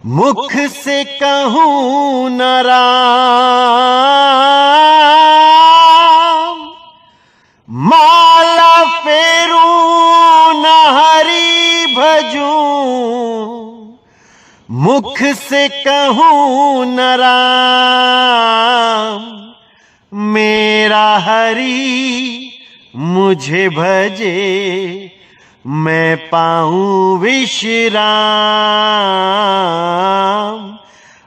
मुख से कहूं न राम, माला फेरूं न हरि भजूं, मुख से कहूं न राम, मेरा हरि मुझे भजे मैं पाऊं विश्राम,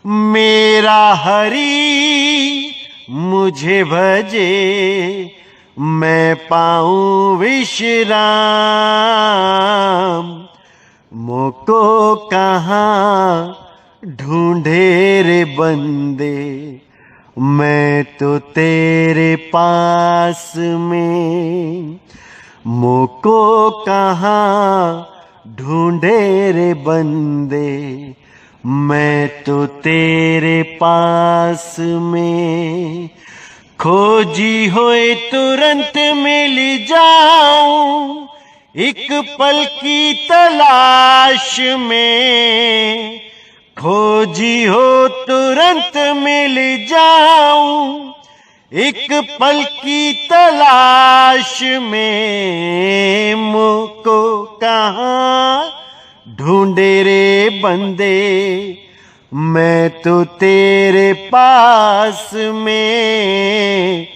मेरा हरि मुझे भजे मैं पाऊं विश्राम। मोको कहाँ ढूंढे रे बंदे, मैं तो तेरे पास में, मोको कहाँ ढूंढे रे बंदे, मैं तो तेरे पास में, खोजी होए तुरंत मिल जाऊं, एक पल की तलाश में, खोजी हो तुरंत मिल जाऊं, एक पल की तलाश में, मुझको कहाँ ढूंढे रे बंदे, मैं तो तेरे पास में,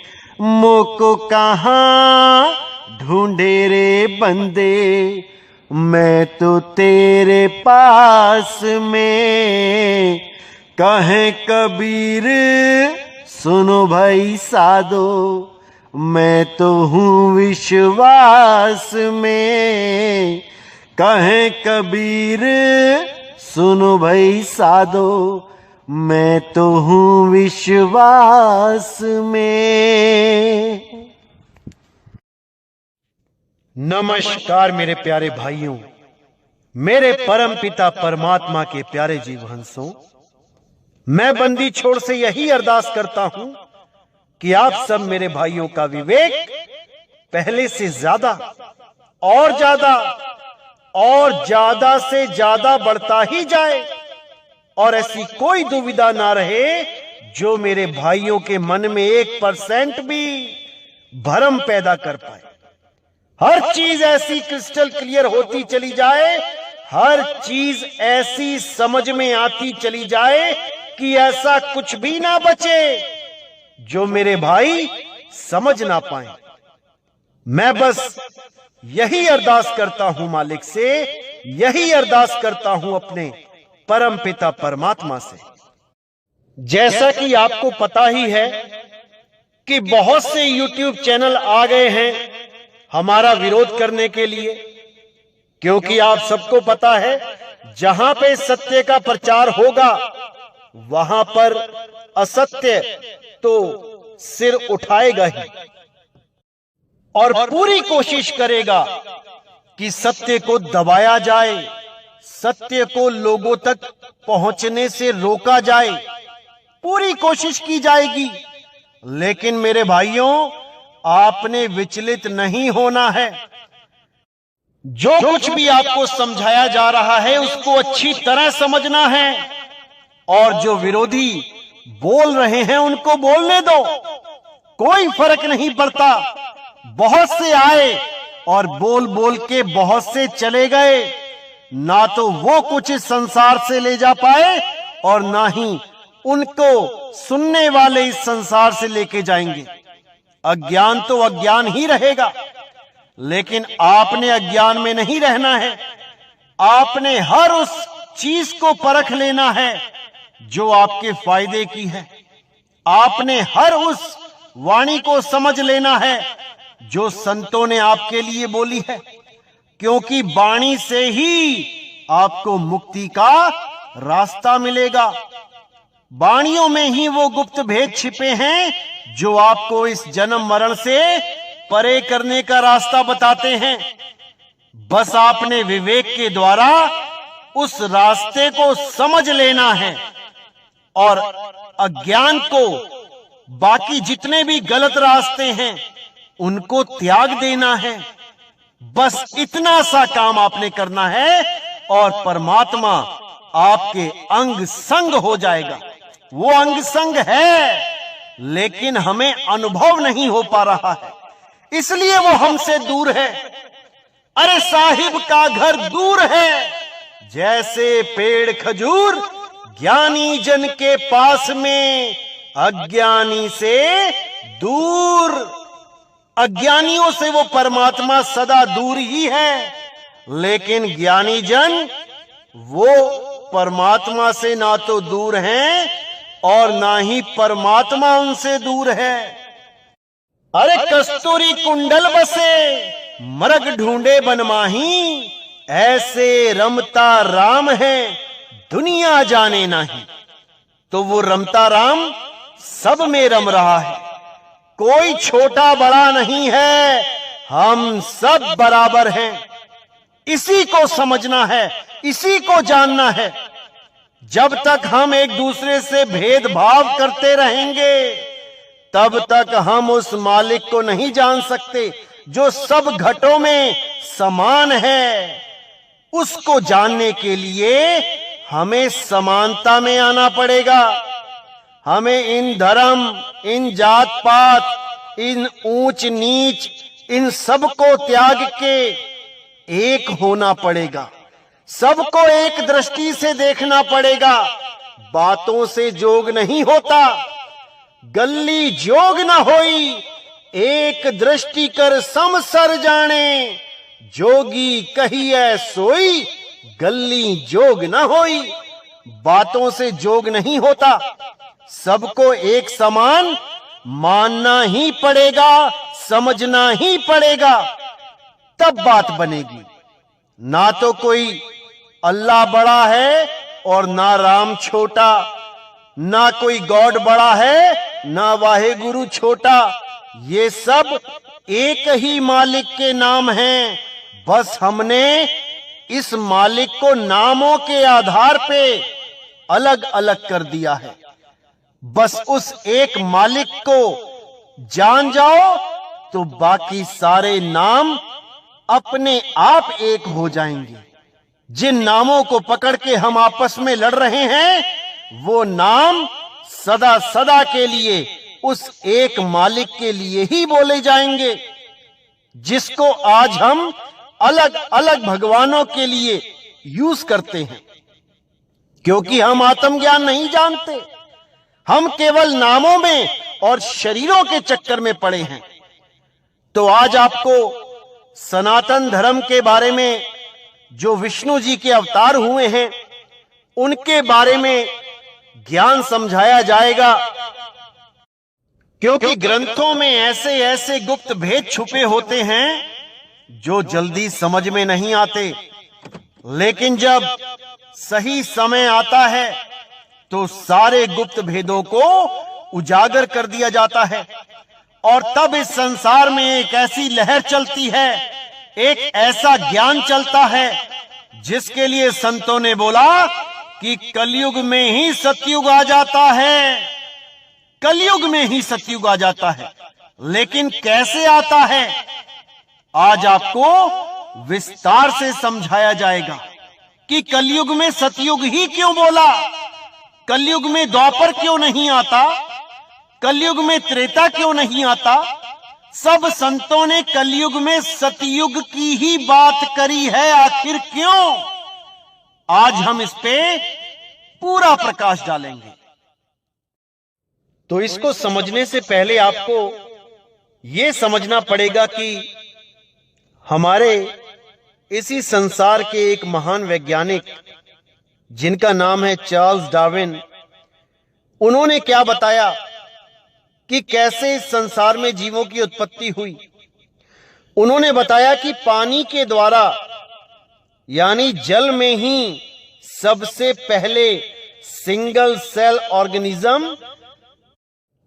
मुझको कहाँ ढूंढे रे बंदे, मैं तो तेरे पास में। कहे कबीर सुनो भाई साधो, मैं तो हूँ विश्वास में, कहे कबीर सुनो भाई साधो, मैं तो हूँ विश्वास में। नमस्कार मेरे प्यारे भाइयों, मेरे परम पिता परमात्मा के प्यारे जीव हंसों, मैं बंदी छोड़ से यही अरदास करता हूं कि आप सब मेरे भाइयों का विवेक पहले से ज्यादा और ज्यादा और ज्यादा से ज्यादा बढ़ता ही जाए, और ऐसी कोई दुविधा ना रहे जो मेरे भाइयों के मन में 1% भी भ्रम पैदा कर पाए। हर चीज ऐसी क्रिस्टल क्लियर होती चली जाए, हर चीज ऐसी समझ में आती चली जाए कि ऐसा कुछ भी ना बचे जो मेरे भाई समझ ना पाए। मैं बस यही अरदास करता हूं मालिक से, यही अरदास करता हूं अपने परम पिता परमात्मा से। जैसा कि आपको पता ही है कि बहुत से YouTube चैनल आ गए हैं हमारा विरोध करने के लिए, क्योंकि आप सबको पता है जहां पे सत्य का प्रचार होगा वहां पर असत्य तो सिर उठाएगा ही, और पूरी कोशिश करेगा कि सत्य को दबाया जाए, सत्य को लोगों तक पहुंचने से रोका जाए, पूरी कोशिश की जाएगी। लेकिन मेरे भाइयों, आपने विचलित नहीं होना है। जो कुछ भी आपको समझाया जा रहा है उसको अच्छी तरह समझना है, और जो विरोधी बोल रहे हैं उनको बोलने दो, कोई फर्क नहीं पड़ता। बहुत से आए और बोल बोल के बहुत से चले गए, ना तो वो कुछ इस संसार से ले जा पाए और ना ही उनको सुनने वाले इस संसार से लेके जाएंगे। अज्ञान तो अज्ञान ही रहेगा, लेकिन आपने अज्ञान में नहीं रहना है। आपने हर उस चीज को परख लेना है जो आपके फायदे की है। आपने हर उस वाणी को समझ लेना है जो संतों ने आपके लिए बोली है, क्योंकि वाणी से ही आपको मुक्ति का रास्ता मिलेगा। वाणियों में ही वो गुप्त भेद छिपे हैं जो आपको इस जन्म मरण से परे करने का रास्ता बताते हैं। बस आपने विवेक के द्वारा उस रास्ते को समझ लेना है और अज्ञान को, बाकी जितने भी गलत रास्ते हैं उनको त्याग देना है। बस इतना सा काम आपने करना है और परमात्मा आपके अंग संग हो जाएगा। वो अंग संग है, लेकिन हमें अनुभव नहीं हो पा रहा है, इसलिए वो हमसे दूर है। अरे साहिब का घर दूर है, जैसे पेड़ खजूर ज्ञानी जन के पास में, अज्ञानी से दूर। अज्ञानियों से वो परमात्मा सदा दूर ही है, लेकिन ज्ञानी जन वो परमात्मा से ना तो दूर हैं और ना ही परमात्मा उनसे दूर है। अरे कस्तूरी कुंडल बसे मरग ढूंढे बनमाही, ऐसे रमता राम है दुनिया जाने नहीं। तो वो रमता राम सब में रम रहा है, कोई छोटा बड़ा नहीं है, हम सब बराबर हैं। इसी को समझना है, इसी को जानना है। जब तक हम एक दूसरे से भेदभाव करते रहेंगे, तब तक हम उस मालिक को नहीं जान सकते जो सब घटों में समान है। उसको जानने के लिए हमें समानता में आना पड़ेगा। हमें इन धर्म, इन जात पात, इन ऊंच नीच, इन सब को त्याग के एक होना पड़ेगा। सबको एक दृष्टि से देखना पड़ेगा। बातों से जोग नहीं होता, गल्ली जोग न होई, एक दृष्टि कर सम सर जाने, जोगी कहिए सोई, गल्ली जोग न होई। बातों से जोग नहीं होता, सबको एक समान मानना ही पड़ेगा, समझना ही पड़ेगा, तब बात बनेगी। ना तो कोई अल्लाह बड़ा है और ना राम छोटा, ना कोई गॉड बड़ा है ना वाहे गुरु छोटा। ये सब एक ही मालिक के नाम हैं, बस हमने इस मालिक को नामों के आधार पे अलग अलग कर दिया है। बस उस एक मालिक को जान जाओ तो बाकी सारे नाम अपने आप एक हो जाएंगे। जिन नामों को पकड़ के हम आपस में लड़ रहे हैं, वो नाम सदा सदा के लिए उस एक मालिक के लिए ही बोले जाएंगे, जिसको आज हम अलग अलग भगवानों के लिए यूज करते हैं। क्योंकि हम आत्मज्ञान नहीं जानते, हम केवल नामों में और शरीरों के चक्कर में पड़े हैं। तो आज आपको सनातन धर्म के बारे में, जो विष्णु जी के अवतार हुए हैं, उनके बारे में ज्ञान समझाया जाएगा। क्योंकि ग्रंथों में ऐसे ऐसे गुप्त भेद छुपे होते हैं जो जल्दी समझ में नहीं आते, लेकिन जब सही समय आता है तो सारे गुप्त भेदों को उजागर कर दिया जाता है। और तब इस संसार में एक ऐसी लहर चलती है, एक ऐसा ज्ञान चलता है, जिसके लिए संतों ने बोला कि कलयुग में ही सतयुग आ जाता है। कलयुग में ही सतयुग आ जाता है, लेकिन कैसे आता है, आज आपको विस्तार से समझाया जाएगा कि कलयुग में सतयुग ही क्यों बोला, कलयुग में द्वापर क्यों नहीं आता, कलयुग में त्रेता क्यों नहीं आता। सब संतों ने कलयुग में सतयुग की ही बात करी है, आखिर क्यों? आज हम इस पे पूरा प्रकाश डालेंगे। तो इसको समझने से पहले आपको यह समझना पड़ेगा कि हमारे इसी संसार के एक महान वैज्ञानिक, जिनका नाम है चार्ल्स डार्विन, उन्होंने क्या बताया कि कैसे इस संसार में जीवों की उत्पत्ति हुई। उन्होंने बताया कि पानी के द्वारा, यानी जल में ही सबसे पहले सिंगल सेल ऑर्गेनिज्म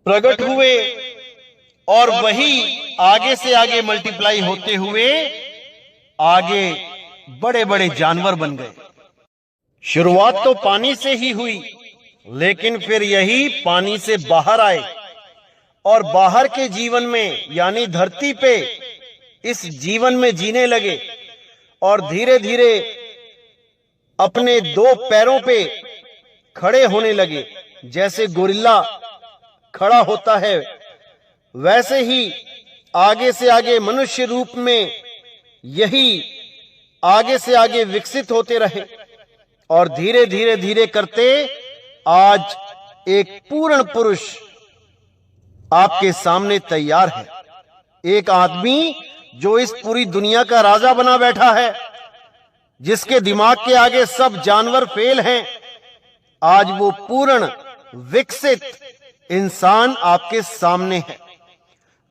प्रकट हुए और वही आगे से आगे मल्टीप्लाई होते हुए आगे बड़े बड़े जानवर बन गए। शुरुआत तो पानी से ही हुई, लेकिन फिर यही पानी से बाहर आए और बाहर के जीवन में, यानी धरती पे इस जीवन में जीने लगे। और धीरे धीरे अपने दो पैरों पे खड़े होने लगे। जैसे गोरिल्ला खड़ा होता है, वैसे ही आगे से आगे मनुष्य रूप में यही आगे से आगे विकसित होते रहे और धीरे धीरे धीरे करते आज एक पूर्ण पुरुष आपके सामने तैयार है। एक आदमी जो इस पूरी दुनिया का राजा बना बैठा है, जिसके दिमाग के आगे सब जानवर फेल हैं, आज वो पूर्ण विकसित इंसान आपके सामने है,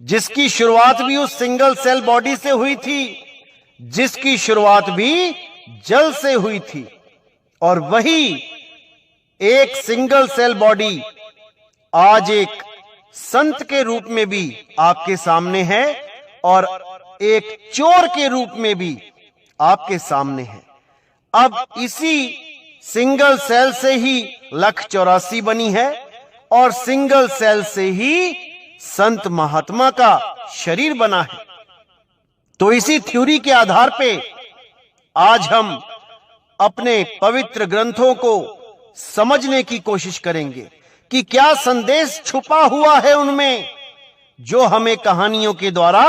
जिसकी शुरुआत भी उस सिंगल सेल बॉडी से हुई थी, जिसकी शुरुआत भी जल से हुई थी। और वही एक सिंगल सेल बॉडी आज एक संत के रूप में भी आपके सामने है और एक चोर के रूप में भी आपके सामने है। अब इसी सिंगल सेल से ही 1,84,000 बनी है और सिंगल सेल से ही संत महात्मा का शरीर बना है। तो इसी थ्योरी के आधार पे आज हम अपने पवित्र ग्रंथों को समझने की कोशिश करेंगे कि क्या संदेश छुपा हुआ है उनमें, जो हमें कहानियों के द्वारा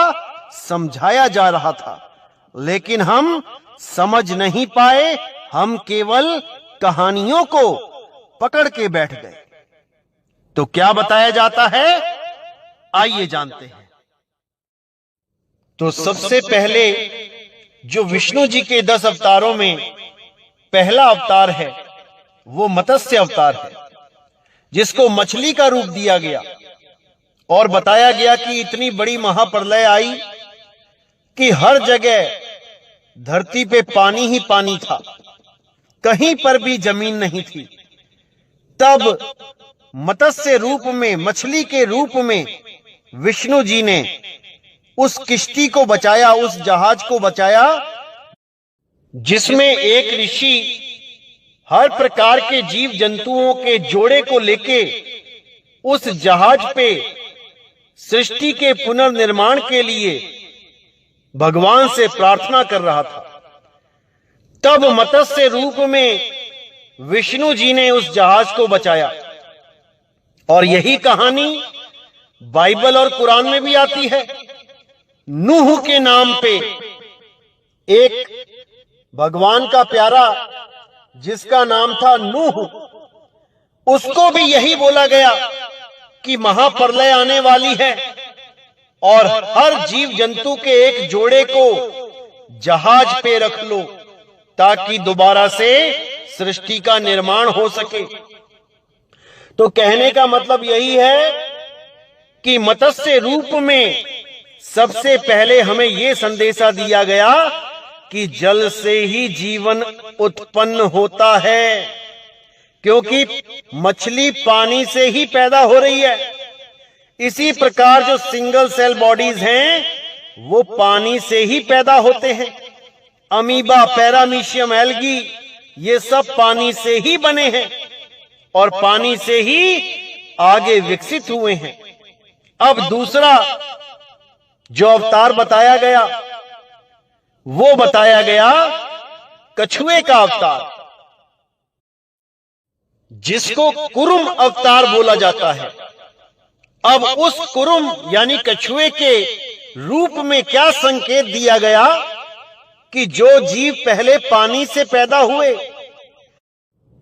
समझाया जा रहा था, लेकिन हम समझ नहीं पाए। हम केवल कहानियों को पकड़ के बैठ गए। तो क्या बताया जाता है, आइए जानते हैं। तो सबसे पहले जो विष्णु जी के 10 अवतारों में पहला अवतार है, वो मत्स्य अवतार है, जिसको मछली का रूप दिया गया और बताया गया कि इतनी बड़ी महाप्रलय आई कि हर जगह धरती पे पानी ही पानी था, कहीं पर भी जमीन नहीं थी। तब मत्स्य रूप में, मछली के रूप में विष्णु जी ने उस किश्ती को बचाया, उस जहाज को बचाया, जिसमें एक ऋषि हर प्रकार के जीव जंतुओं के जोड़े को लेके उस जहाज पे सृष्टि के पुनर्निर्माण के लिए भगवान से प्रार्थना कर रहा था। तब मत्स्य रूप में विष्णु जी ने उस जहाज को बचाया। और यही कहानी बाइबल और कुरान में भी आती है। नूह के नाम पे एक भगवान का प्यारा, जिसका नाम था नूह, उसको भी यही बोला गया कि महाप्रलय आने वाली है और हर जीव जंतु के एक जोड़े को जहाज पे रख लो ताकि दोबारा से सृष्टि का निर्माण हो सके। तो कहने का मतलब यही है कि मत्स्य रूप में सबसे पहले हमें यह संदेशा दिया गया कि जल से ही जीवन उत्पन्न होता है, क्योंकि मछली पानी से ही पैदा हो रही है। इसी प्रकार जो सिंगल सेल बॉडीज हैं, वो पानी से ही पैदा होते हैं। अमीबा, पैरामीशियम, एल्गी, ये सब पानी से ही बने हैं और पानी से ही आगे विकसित हुए हैं। अब दूसरा जो अवतार बताया गया, वो बताया गया कछुए का अवतार, जिसको कुरुम अवतार बोला जाता है। अब उस कुरुम यानी कछुए के रूप में क्या संकेत दिया गया कि जो जीव पहले पानी से पैदा हुए,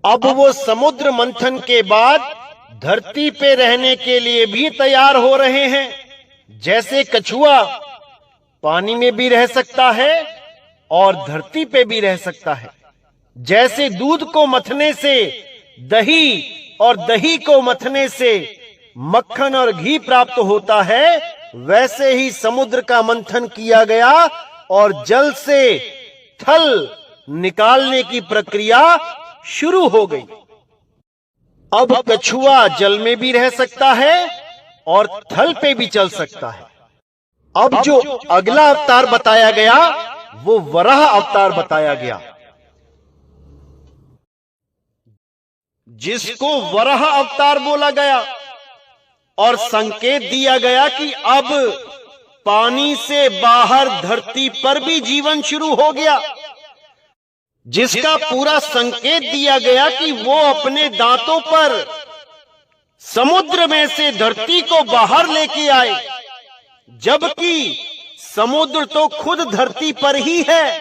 अब वो समुद्र मंथन के बाद धरती पे रहने के लिए भी तैयार हो रहे हैं। जैसे कछुआ पानी में भी रह सकता है और धरती पे भी रह सकता है। जैसे दूध को मथने से दही और दही को मथने से मक्खन और घी प्राप्त होता है, वैसे ही समुद्र का मंथन किया गया और जल से थल निकालने की प्रक्रिया शुरू हो गई। अब कछुआ जल में भी रह सकता है और थल पे भी चल सकता है। अब जो अगला अवतार बताया गया, वो वराह अवतार बताया गया, जिसको वराह अवतार बोला गया और संकेत दिया गया कि अब पानी से बाहर धरती पर भी जीवन शुरू हो गया। जिसका पूरा संकेत दिया गया कि वो अपने दांतों पर समुद्र में से धरती को बाहर लेके आए, जबकि समुद्र तो खुद धरती पर ही है।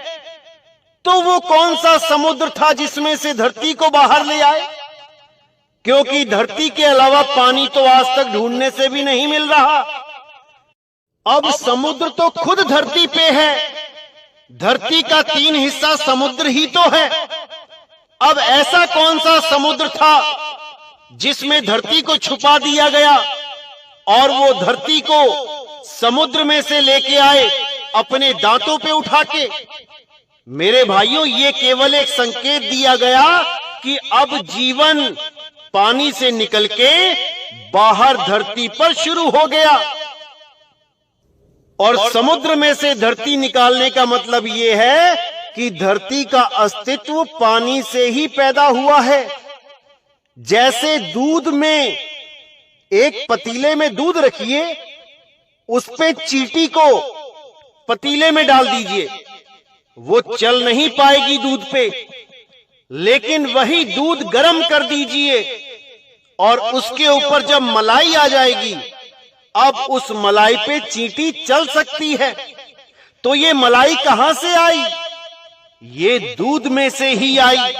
तो वो कौन सा समुद्र था जिसमें से धरती को बाहर ले आए? क्योंकि धरती के अलावा पानी तो आज तक ढूंढने से भी नहीं मिल रहा। अब समुद्र तो खुद धरती पे है, धरती का 3 हिस्सा समुद्र ही तो है। अब ऐसा कौन सा समुद्र था जिसमें धरती को छुपा दिया गया और वो धरती को समुद्र में से लेके आए अपने दांतों पे उठा के? मेरे भाइयों, ये केवल एक संकेत दिया गया कि अब जीवन पानी से निकल के बाहर धरती पर शुरू हो गया। और समुद्र में से धरती निकालने का मतलब यह है कि धरती का अस्तित्व पानी से ही पैदा हुआ है। जैसे दूध में, एक पतीले में दूध रखिए, उस पे चींटी को पतीले में डाल दीजिए, वो चल नहीं पाएगी दूध पे। लेकिन वही दूध गर्म कर दीजिए और उसके ऊपर जब मलाई आ जाएगी, अब उस मलाई पे चींटी चल सकती है। तो ये मलाई कहां से आई? ये दूध में से ही आई।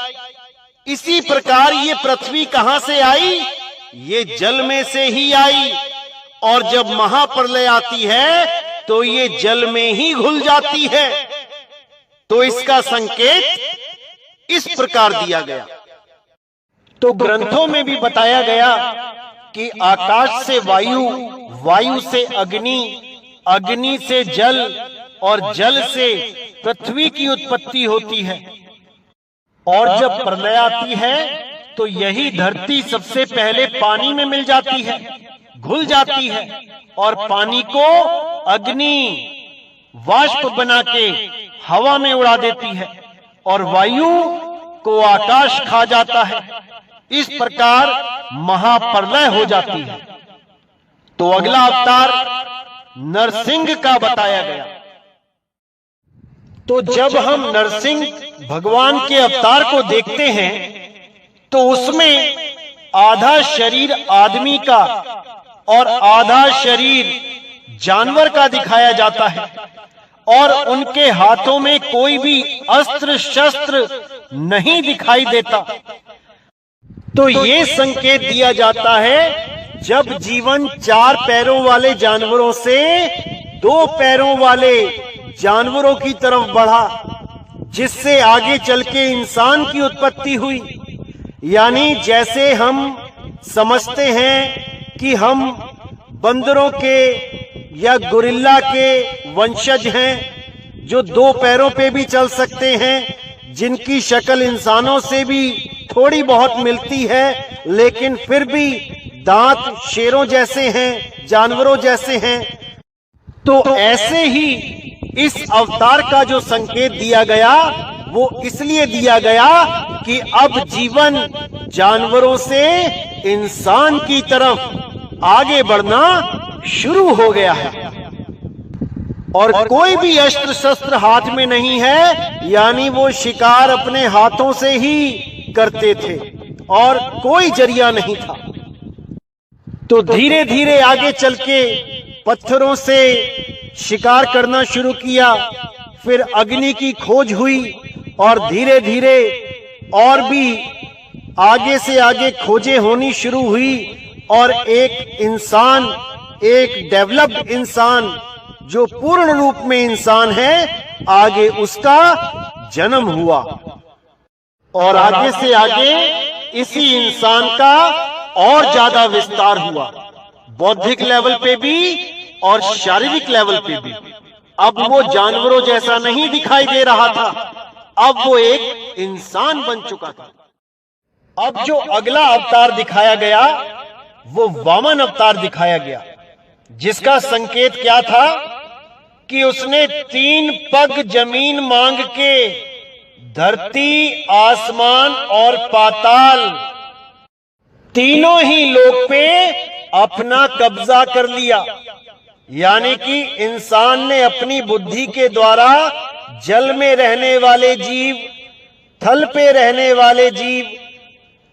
इसी प्रकार ये पृथ्वी कहां से आई? ये जल में से ही आई। और जब महाप्रलय आती है तो ये जल में ही घुल जाती है। तो इसका संकेत इस प्रकार दिया गया। तो ग्रंथों में भी बताया गया कि आकाश से वायु, वायु से अग्नि, अग्नि से जल और जल से पृथ्वी की उत्पत्ति होती है। और जब प्रलय आती है तो यही धरती सबसे पहले पानी में मिल जाती है, घुल जाती है और पानी को अग्नि वाष्प बना के हवा में उड़ा देती है और वायु को आकाश खा जाता है। इस प्रकार महाप्रलय हो जाती है। तो अगला अवतार नरसिंह का बताया गया। तो जब हम नरसिंह भगवान के अवतार को देखते हैं तो उसमें आधा शरीर आदमी का और आधा शरीर जानवर का दिखाया जाता है और उनके हाथों में कोई भी अस्त्र शस्त्र नहीं दिखाई देता। तो ये संकेत दिया जाता है जब जीवन 4 पैरों वाले जानवरों से 2 पैरों वाले जानवरों की तरफ बढ़ा, जिससे आगे चल के इंसान की उत्पत्ति हुई। यानी जैसे हम समझते हैं कि हम बंदरों के या गोरिल्ला के वंशज हैं, जो 2 पैरों पे भी चल सकते हैं, जिनकी शक्ल इंसानों से भी थोड़ी बहुत मिलती है, लेकिन फिर भी दांत शेरों जैसे हैं, जानवरों जैसे हैं। तो ऐसे ही इस अवतार का जो संकेत दिया गया वो इसलिए दिया गया कि अब जीवन जानवरों से इंसान की तरफ आगे बढ़ना शुरू हो गया है और कोई भी अस्त्र शस्त्र हाथ में नहीं है। यानी वो शिकार अपने हाथों से ही करते थे और कोई जरिया नहीं था। तो धीरे धीरे आगे चल के पत्थरों से शिकार करना शुरू किया, फिर अग्नि की खोज हुई और धीरे धीरे और भी आगे से आगे खोजें होनी शुरू हुई और एक इंसान, एक डेवलप्ड इंसान जो पूर्ण रूप में इंसान है, आगे उसका जन्म हुआ और आगे से आगे इसी इंसान का और ज्यादा विस्तार हुआ, बौद्धिक लेवल पे भी और शारीरिक लेवल पे भी। अब वो जानवरों जैसा नहीं दिखाई दे रहा था, अब वो एक इंसान बन चुका था। अब जो अगला अवतार दिखाया गया वो वामन अवतार दिखाया गया, जिसका संकेत क्या था कि उसने 3 पग जमीन मांग के धरती, आसमान और पाताल तीनों ही लोक पे अपना कब्जा कर लिया। यानी कि इंसान ने अपनी बुद्धि के द्वारा जल में रहने वाले जीव थल पे रहने वाले जीव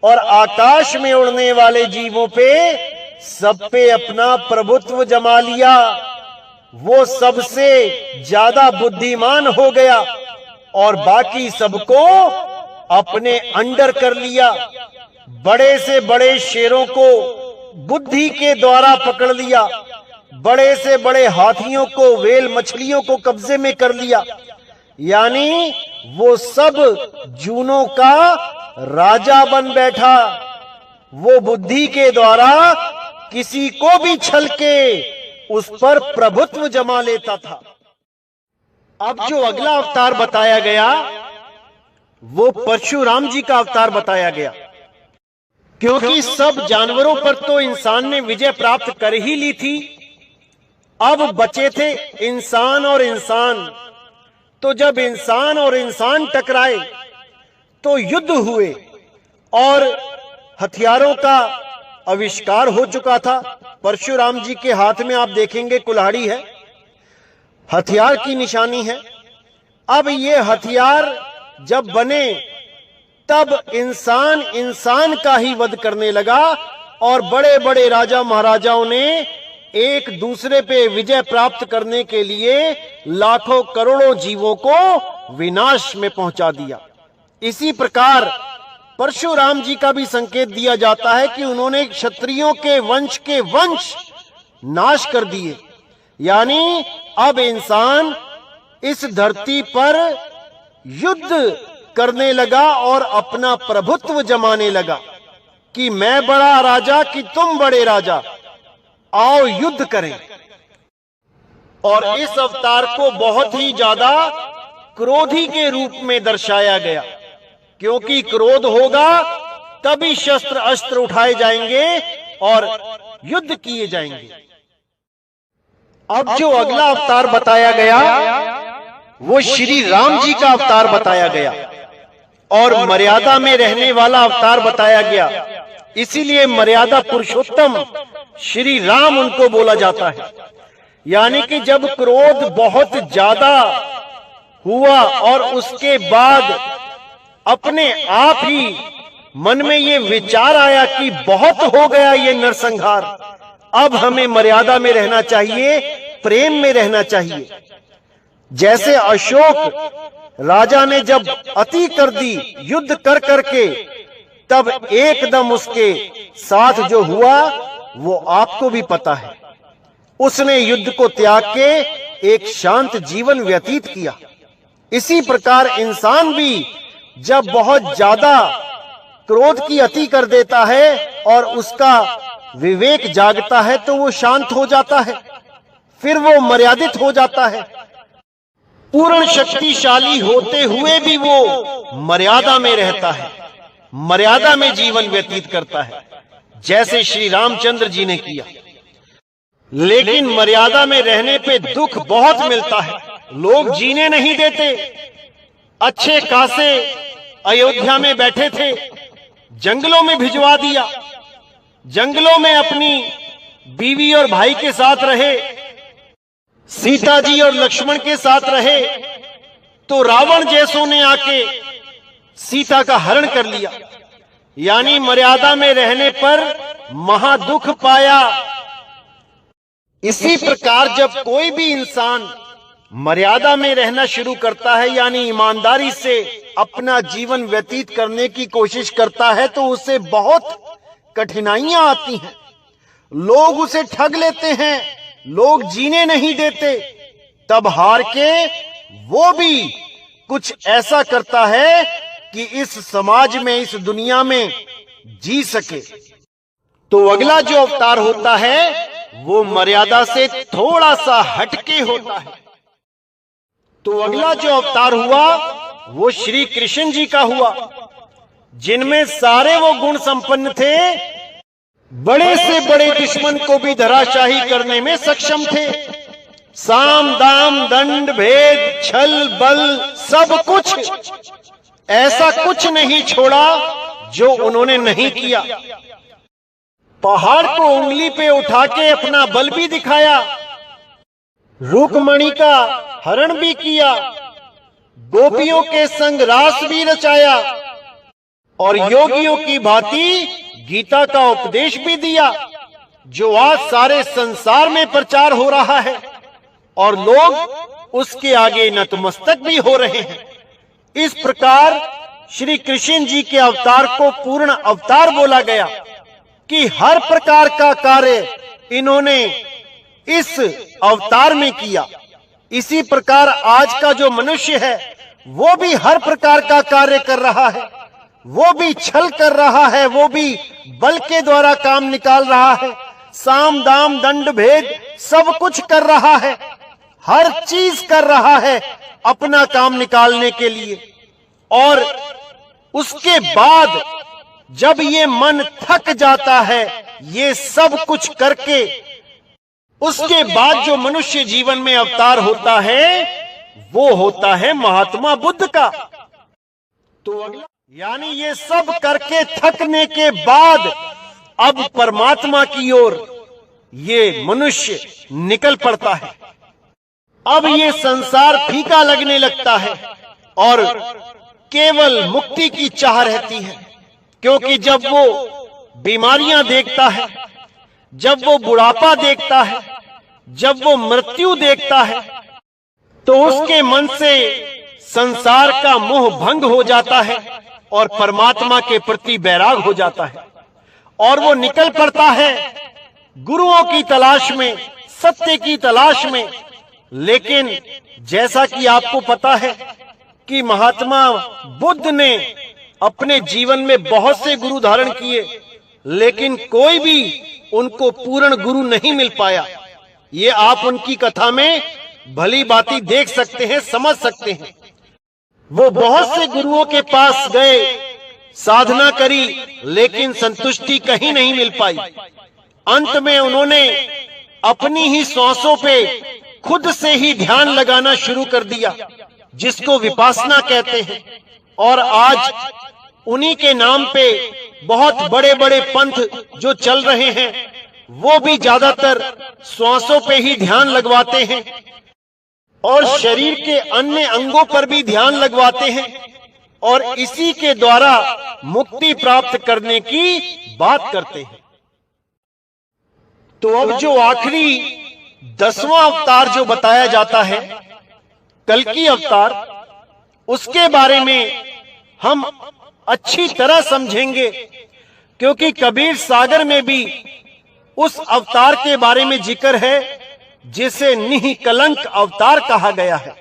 और आकाश में उड़ने वाले जीवों पे सब पे अपना प्रभुत्व जमा लिया। वो सबसे ज्यादा बुद्धिमान हो गया और बाकी सबको अपने अंडर कर लिया। बड़े से बड़े शेरों को बुद्धि के द्वारा पकड़ लिया, बड़े से बड़े हाथियों को, व्हेल मछलियों को कब्जे में कर लिया। यानी वो सब जूनों का राजा बन बैठा। वो बुद्धि के द्वारा किसी को भी छल के उस पर प्रभुत्व जमा लेता था। अब जो अगला अवतार बताया गया वो परशुराम जी का अवतार बताया गया, क्योंकि सब जानवरों पर तो इंसान ने विजय प्राप्त कर ही ली थी। अब बचे थे इंसान और इंसान। तो जब इंसान और इंसान टकराए तो युद्ध हुए और हथियारों का आविष्कार हो चुका था। परशुराम जी के हाथ में आप देखेंगे कुल्हाड़ी है, हथियार की निशानी है। अब ये हथियार जब बने तब इंसान इंसान का ही वध करने लगा और बड़े बड़े राजा महाराजाओं ने एक दूसरे पे विजय प्राप्त करने के लिए लाखों करोड़ों जीवों को विनाश में पहुंचा दिया। इसी प्रकार परशुराम जी का भी संकेत दिया जाता है कि उन्होंने क्षत्रियों के वंश नाश कर दिए। यानी अब इंसान इस धरती पर युद्ध करने लगा और अपना प्रभुत्व जमाने लगा कि मैं बड़ा राजा कि तुम बड़े राजा, आओ युद्ध करें। और इस अवतार को बहुत ही ज्यादा क्रोधी के रूप में दर्शाया गया, क्योंकि क्रोध होगा तभी शस्त्र अस्त्र उठाए जाएंगे और युद्ध किए जाएंगे। अब जो अगला अवतार बताया गया वो श्री राम जी का अवतार बताया गया और मर्यादा में रहने वाला अवतार बताया गया। इसीलिए मर्यादा पुरुषोत्तम श्री राम उनको बोला जाता है। यानी कि जब क्रोध बहुत ज्यादा हुआ और उसके बाद अपने आप ही मन में ये विचार आया कि बहुत हो गया ये नरसंहार, अब हमें मर्यादा में रहना चाहिए, प्रेम में रहना चाहिए। जैसे अशोक राजा ने जब अति कर दी युद्ध कर करके, तब एकदम उसके साथ जो हुआ वो आपको भी पता है। उसने युद्ध को त्याग के एक शांत जीवन व्यतीत किया। इसी प्रकार इंसान भी जब बहुत ज्यादा क्रोध की अति कर देता है और उसका विवेक जागता है तो वो शांत हो जाता है, फिर वो मर्यादित हो जाता है। पूर्ण शक्तिशाली होते हुए भी वो मर्यादा में रहता है, मर्यादा में जीवन व्यतीत करता है, जैसे श्री रामचंद्र जी ने किया। लेकिन मर्यादा में रहने पे दुख बहुत मिलता है, लोग जीने नहीं देते। अच्छे खासे अयोध्या में बैठे थे, जंगलों में भिजवा दिया, जंगलों में अपनी बीवी और भाई के साथ रहे, सीता जी और लक्ष्मण के साथ रहे, तो रावण जैसों ने आके सीता का हरण कर लिया। यानी मर्यादा में रहने पर महादुख पाया। इसी प्रकार जब कोई भी इंसान मर्यादा में रहना शुरू करता है, यानी ईमानदारी से अपना जीवन व्यतीत करने की कोशिश करता है, तो उसे बहुत कठिनाइयां आती हैं। लोग उसे ठग लेते हैं, लोग जीने नहीं देते। तब हार के वो भी कुछ ऐसा करता है कि इस समाज में, इस दुनिया में जी सके। तो अगला जो अवतार होता है वो मर्यादा से थोड़ा सा हटके होता है। तो अगला जो अवतार हुआ वो श्री कृष्ण जी का हुआ, जिनमें सारे वो गुण संपन्न थे। बड़े से बड़े दुश्मन को भी धराशाही करने में सक्षम थे। साम दाम दंड भेद छल बल सब कुछ, ऐसा कुछ नहीं छोड़ा जो उन्होंने नहीं किया। पहाड़ को उंगली पे उठा के अपना बल भी दिखाया, रुक्मणी का हरण भी किया, गोपियों के संग रास भी रचाया और योगियों की भांति गीता का उपदेश भी दिया, जो आज सारे संसार में प्रचार हो रहा है और लोग उसके आगे नतमस्तक भी हो रहे हैं। इस प्रकार श्री कृष्ण जी के अवतार को पूर्ण अवतार बोला गया कि हर प्रकार का कार्य इन्होंने इस अवतार में किया। इसी प्रकार आज का जो मनुष्य है वो भी हर प्रकार का कार्य कर रहा है, वो भी छल कर रहा है, वो भी बल के द्वारा काम निकाल रहा है, साम दाम दंड भेद सब कुछ कर रहा है, हर चीज कर रहा है अपना काम निकालने के लिए। और उसके बाद जब ये मन थक जाता है ये सब कुछ करके, उसके बाद जो मनुष्य जीवन में अवतार होता है वो होता है महात्मा बुद्ध का। तो अगला यानी ये सब करके थकने के बाद अब परमात्मा की ओर ये मनुष्य निकल पड़ता है। अब ये संसार फीका लगने लगता है और केवल मुक्ति की चाह रहती है, क्योंकि जब वो बीमारियां देखता है, जब वो बुढ़ापा देखता है, जब वो मृत्यु देखता है, तो उसके मन से संसार का मोह भंग हो जाता है और परमात्मा के प्रति बैराग हो जाता है और वो निकल पड़ता है गुरुओं की तलाश में, सत्य की तलाश में। लेकिन जैसा कि आपको पता है कि महात्मा बुद्ध ने अपने जीवन में बहुत से गुरु धारण किए, लेकिन कोई भी उनको पूर्ण गुरु नहीं मिल पाया। ये आप उनकी कथा में भली बाती देख सकते हैं, समझ सकते हैं। वो बहुत से गुरुओं के पास गए, साधना करी, लेकिन संतुष्टि कहीं नहीं मिल पाई। अंत में उन्होंने अपनी ही सांसों पे खुद से ही ध्यान लगाना शुरू कर दिया, जिसको विपासना कहते हैं। और आज उन्हीं के नाम पे बहुत बड़े बड़े पंथ जो चल रहे हैं वो भी ज्यादातर श्वासों पे ही ध्यान लगवाते हैं और शरीर के अन्य अंगों पर भी ध्यान लगवाते हैं और इसी के द्वारा मुक्ति प्राप्त करने की बात करते हैं। तो अब जो आखिरी 10वां अवतार जो बताया जाता है, कल्कि अवतार, उसके बारे में हम अच्छी तरह समझेंगे, क्योंकि कबीर सागर में भी उस अवतार के बारे में जिक्र है जिसे निःकलंक अवतार कहा गया है।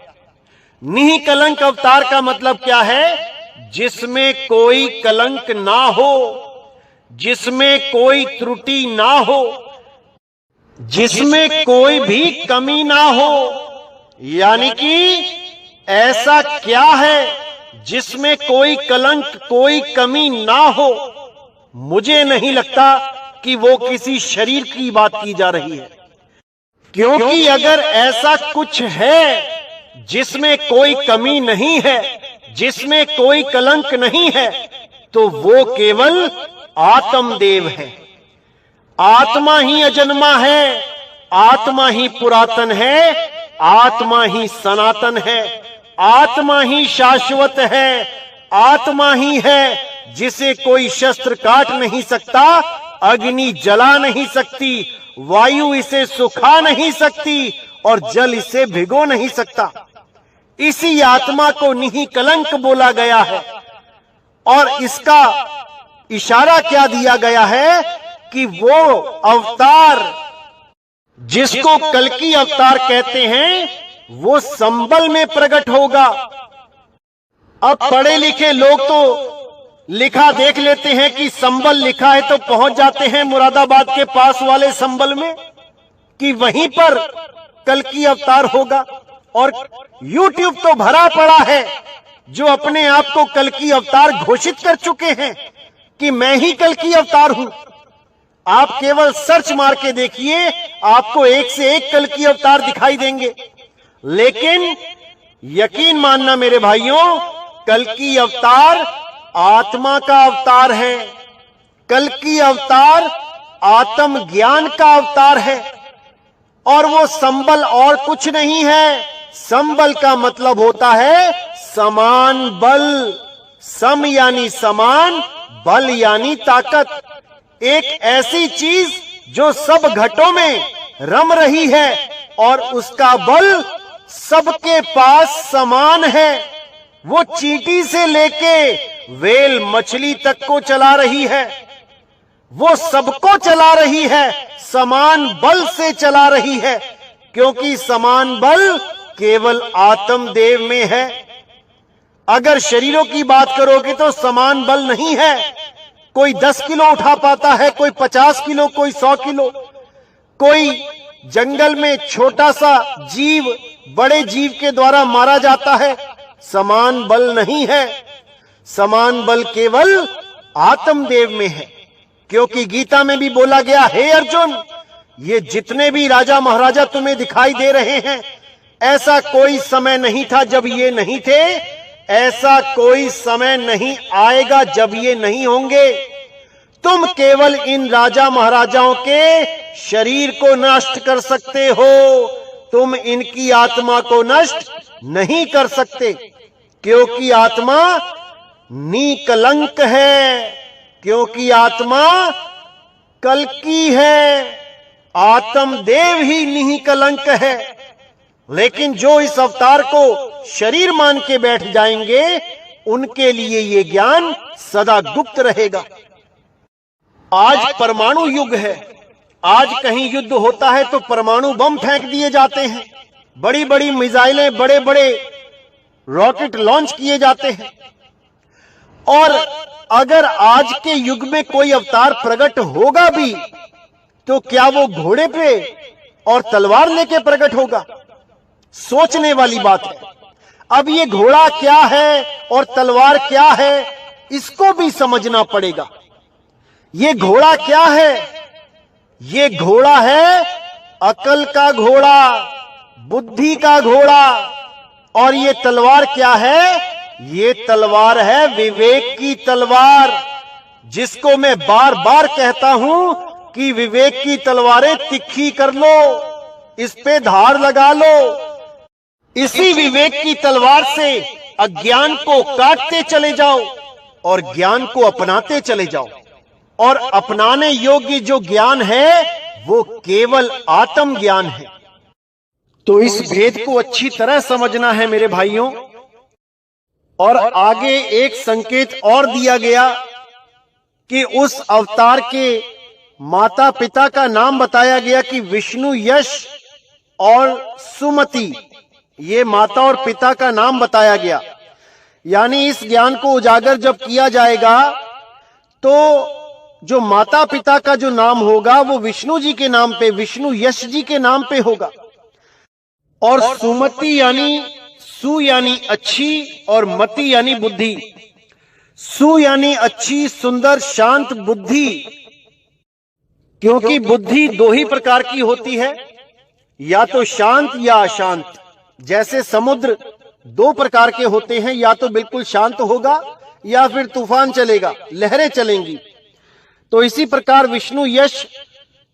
निःकलंक अवतार का मतलब क्या है? जिसमें कोई कलंक ना हो, जिसमें कोई त्रुटि ना हो, जिसमें कोई भी कमी ना हो। यानी कि ऐसा क्या है जिसमें कोई कलंक, कोई कमी ना हो? मुझे नहीं लगता कि वो किसी शरीर की बात की जा रही है, क्योंकि अगर ऐसा कुछ है जिसमें कोई कमी नहीं है, जिसमें कोई कलंक नहीं है, तो वो केवल आत्मदेव है। आत्मा ही अजन्मा है, आत्मा ही पुरातन है, आत्मा ही सनातन है, आत्मा ही शाश्वत है, आत्मा ही है जिसे कोई शस्त्र काट नहीं सकता, अग्नि जला नहीं सकती, वायु इसे सुखा नहीं सकती और जल इसे भिगो नहीं सकता। इसी आत्मा को निःकलंक बोला गया है। और इसका इशारा क्या दिया गया है कि वो अवतार जिसको कल्कि अवतार कहते हैं वो संबल में प्रकट होगा। अब पढ़े लिखे लोग तो लिखा देख लेते हैं कि संबल लिखा है तो पहुंच जाते हैं मुरादाबाद के पास वाले संबल में कि वहीं पर कल्कि अवतार होगा। और YouTube तो भरा पड़ा है जो अपने आप को कल्कि अवतार घोषित कर चुके हैं कि मैं ही कल्कि अवतार हूं। आप केवल सर्च मार के देखिए, आपको एक से एक कल्कि अवतार दिखाई देंगे। लेकिन यकीन मानना मेरे भाइयों, कल्कि अवतार आत्मा का अवतार है। कल्कि अवतार आत्म ज्ञान का अवतार है और वो संबल और कुछ नहीं है। संबल का मतलब होता है समान बल, सम यानी समान, बल यानी ताकत, एक ऐसी चीज जो सब घटों में रम रही है और उसका बल सबके पास समान है। वो चींटी से लेके व्हेल मछली तक को चला रही है, वो सबको चला रही है, समान बल से चला रही है, क्योंकि समान बल केवल आत्मदेव में है। अगर शरीरों की बात करोगे तो समान बल नहीं है। कोई 10 किलो उठा पाता है, कोई 50 किलो, कोई 100 किलो। कोई जंगल में छोटा सा जीव बड़े जीव के द्वारा मारा जाता है, समान बल नहीं है। समान बल केवल आत्मदेव में है, क्योंकि गीता में भी बोला गया, हे अर्जुन, ये जितने भी राजा महाराजा तुम्हें दिखाई दे रहे हैं, ऐसा कोई समय नहीं था जब ये नहीं थे, ऐसा कोई समय नहीं आएगा जब ये नहीं होंगे। तुम केवल इन राजा महाराजाओं के शरीर को नष्ट कर सकते हो, तुम इनकी आत्मा को नष्ट नहीं कर सकते, क्योंकि आत्मा निकलंक है, क्योंकि आत्मा कल की है। आत्मदेव ही निकलंक है। लेकिन जो इस अवतार को शरीर मान के बैठ जाएंगे, उनके लिए ये ज्ञान सदा गुप्त रहेगा। आज परमाणु युग है। आज कहीं युद्ध होता है तो परमाणु बम फेंक दिए जाते हैं, बड़ी बड़ी मिसाइलें, बड़े बड़े रॉकेट लॉन्च किए जाते हैं। और अगर आज के युग में कोई अवतार प्रकट होगा भी, तो क्या वो घोड़े पे और तलवार लेके प्रकट होगा? सोचने वाली बात है। अब ये घोड़ा क्या है और तलवार क्या है, इसको भी समझना पड़ेगा। ये घोड़ा क्या है? ये घोड़ा है अकल का घोड़ा, बुद्धि का घोड़ा। और ये तलवार क्या है? ये तलवार है विवेक की तलवार, जिसको मैं बार बार कहता हूं कि विवेक की तलवारें तिखी कर लो, इस पे धार लगा लो। इसी विवेक की तलवार से अज्ञान को काटते चले जाओ और ज्ञान को अपनाते चले जाओ। और अपनाने योग्य जो ज्ञान है वो केवल आत्म ज्ञान है। तो इस भेद को अच्छी तरह समझना है मेरे भाइयों। और आगे एक संकेत और दिया गया कि उस अवतार के माता पिता का नाम बताया गया कि विष्णु, यश और सुमति, ये माता और पिता का नाम बताया गया। यानी इस ज्ञान को उजागर जब किया जाएगा तो जो माता पिता का जो नाम होगा वो विष्णु जी के नाम पे, विष्णु यश जी के नाम पे होगा। और सुमति यानी सु यानी अच्छी और मति यानी बुद्धि। सु यानी अच्छी, सुंदर, शांत बुद्धि, क्योंकि बुद्धि दो ही प्रकार की होती है, या तो शांत या अशांत। जैसे समुद्र दो प्रकार के होते हैं, या तो बिल्कुल शांत होगा या फिर तूफान चलेगा, लहरें चलेंगी। तो इसी प्रकार विष्णु यश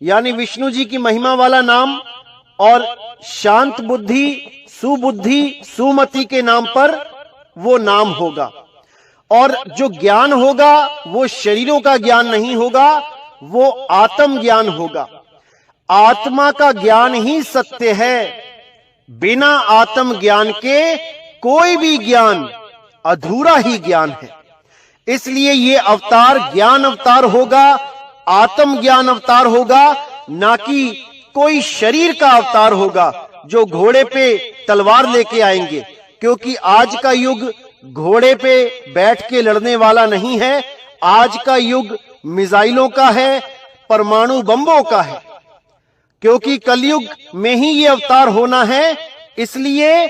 यानी विष्णु जी की महिमा वाला नाम और शांत बुद्धि, सुबुद्धि, सुमति के नाम पर वो नाम होगा। और जो ज्ञान होगा वो शरीरों का ज्ञान नहीं होगा, वो आत्म ज्ञान होगा। आत्मा का ज्ञान ही सत्य है। बिना आत्म ज्ञान के कोई भी ज्ञान अधूरा ही ज्ञान है। इसलिए ये अवतार ज्ञान अवतार होगा, आत्म ज्ञान अवतार होगा, ना कि कोई शरीर का अवतार होगा जो घोड़े पे तलवार लेके आएंगे। क्योंकि आज का युग घोड़े पे बैठ के लड़ने वाला नहीं है। आज का युग मिसाइलों का है, परमाणु बम्बों का है। क्योंकि कलयुग में ही ये अवतार होना है, इसलिए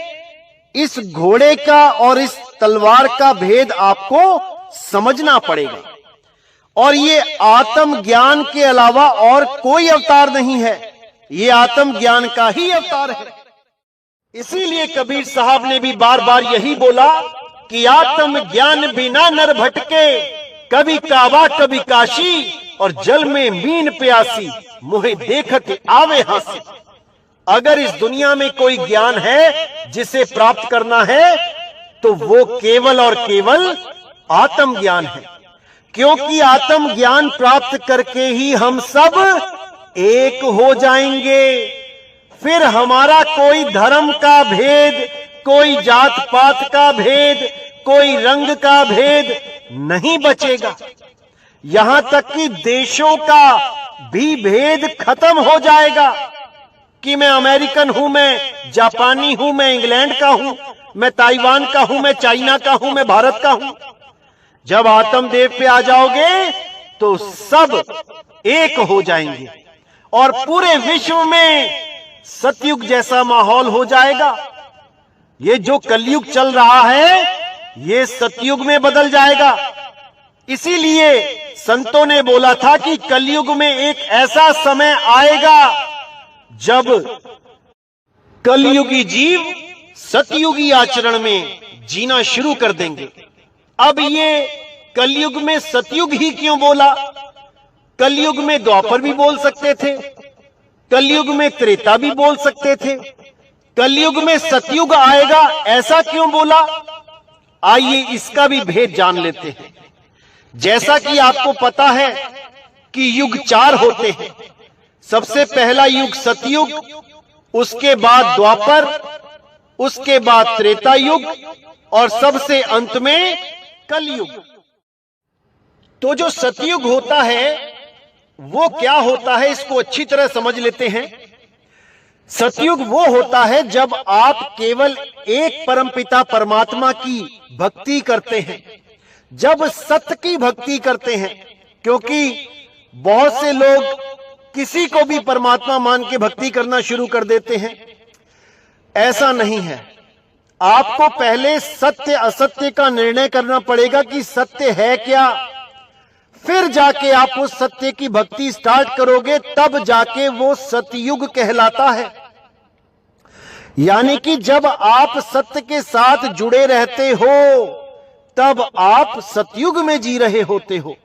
इस घोड़े का और इस तलवार का भेद आपको समझना पड़ेगा। और ये आत्म ज्ञान के अलावा और कोई अवतार नहीं है, ये आत्म ज्ञान का ही अवतार है। इसीलिए कबीर साहब ने भी बार बार यही बोला कि आत्म ज्ञान बिना नर भटके, कभी काबा कभी काशी, और जल में मीन प्यासी, मुहे देखत आवे हंसी। अगर इस दुनिया में कोई ज्ञान है जिसे प्राप्त करना है तो वो केवल और केवल आत्मज्ञान है, क्योंकि आत्मज्ञान प्राप्त करके ही हम सब एक हो जाएंगे। फिर हमारा कोई धर्म का भेद, कोई जात पात का भेद, कोई रंग का भेद नहीं बचेगा। यहां तक कि देशों का भी भेद खत्म हो जाएगा कि मैं अमेरिकन हूं, मैं जापानी हूं, मैं इंग्लैंड का हूं, मैं ताइवान का हूं, मैं चाइना का हूं, मैं भारत का हूं। जब आत्मदेव पे आ जाओगे तो सब एक हो जाएंगे और पूरे विश्व में सतयुग जैसा माहौल हो जाएगा। ये जो कलयुग चल रहा है ये सतयुग में बदल जाएगा। इसीलिए संतों ने बोला था कि कलयुग में एक ऐसा समय आएगा जब कलयुगी जीव सतयुगी आचरण में जीना शुरू कर देंगे। अब ये कलयुग में सतयुग ही क्यों बोला? कलयुग में द्वापर भी बोल सकते थे, कलयुग में त्रेता भी बोल सकते थे, कलयुग में सतयुग आएगा ऐसा क्यों बोला? आइए इसका भी भेद जान लेते हैं। जैसा कि आपको पता है कि युग 4 होते हैं। सबसे पहला युग सतयुग, उसके बाद द्वापर, उसके बाद त्रेता युग और सबसे अंत में कलयुग। तो जो सतयुग होता है वो क्या होता है, इसको अच्छी तरह समझ लेते हैं। सतयुग वो होता है जब आप केवल एक परमपिता परमात्मा की भक्ति करते हैं, जब सत्य की भक्ति करते हैं। क्योंकि बहुत से लोग किसी को भी परमात्मा मान के भक्ति करना शुरू कर देते हैं। ऐसा नहीं है। आपको पहले सत्य असत्य का निर्णय करना पड़ेगा कि सत्य है क्या, फिर जाके आप उस सत्य की भक्ति स्टार्ट करोगे, तब जाके वो सतयुग कहलाता है। यानी कि जब आप सत्य के साथ जुड़े रहते हो तब आप सतयुग में जी रहे होते हो।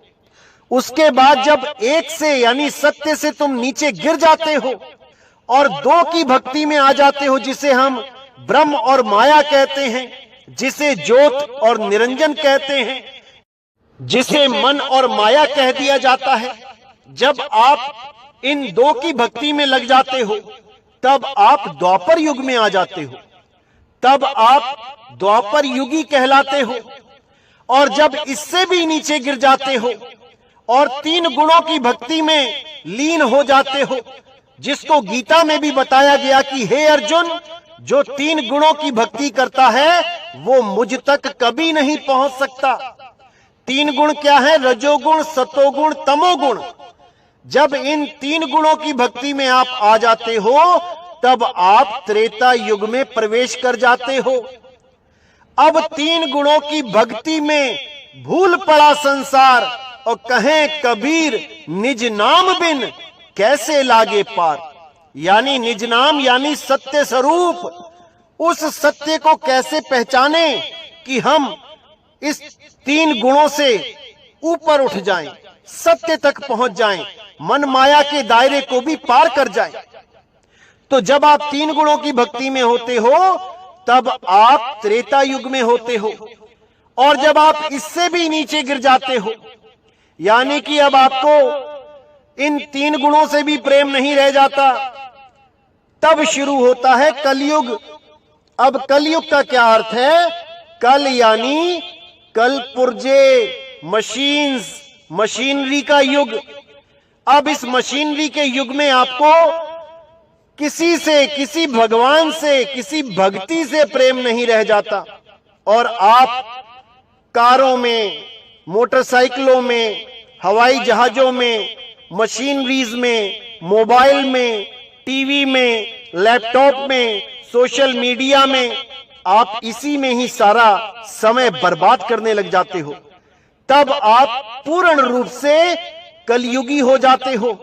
उसके बाद जब एक से यानी सत्य से तुम नीचे गिर जाते हो और दो की भक्ति में आ जाते हो, जिसे हम ब्रह्म और माया कहते हैं, जिसे ज्योत और निरंजन कहते हैं, जिसे मन और माया कह दिया जाता है। जब आप इन दो की भक्ति में लग जाते हो तब आप द्वापर युग में आ जाते हो, तब आप द्वापर युगी कहलाते हो। और जब इससे भी नीचे गिर जाते हो और 3 गुणों की भक्ति में लीन हो जाते हो, जिसको गीता में भी बताया गया कि हे अर्जुन, जो 3 गुणों की भक्ति करता है वो मुझ तक कभी नहीं पहुंच सकता। 3 गुण क्या है? रजोगुण, सतोगुण, तमोगुण। जब इन 3 गुणों की भक्ति में आप आ जाते हो तब आप त्रेता युग में प्रवेश कर जाते हो। अब 3 गुणों की भक्ति में भूल पड़ा संसार और कहें कबीर निज नाम बिन कैसे लागे पार। यानी निज नाम यानी सत्य स्वरूप, उस सत्य को कैसे पहचाने कि हम इस 3 गुणों से ऊपर उठ जाएं, सत्य तक पहुंच जाएं, मन माया के दायरे को भी पार कर जाएं। तो जब आप 3 गुणों की भक्ति में होते हो तब आप त्रेता युग में होते हो। और जब आप इससे भी नीचे गिर जाते हो, यानी कि अब आपको इन 3 गुणों से भी प्रेम नहीं रह जाता, तब शुरू होता है कलयुग। अब कलयुग का क्या अर्थ है? कल यानी कल पुर्जे, मशीन्स, मशीनरी का युग। अब इस मशीनरी के युग में आपको किसी से, किसी भगवान से, किसी भक्ति से प्रेम नहीं रह जाता और आप कारों में, मोटरसाइकिलों में, हवाई जहाजों में, मशीनरीज में, मोबाइल में, टीवी में, लैपटॉप में, सोशल मीडिया में, आप इसी में ही सारा समय बर्बाद करने लग जाते हो। तब आप पूर्ण रूप से कलयुगी हो जाते हो।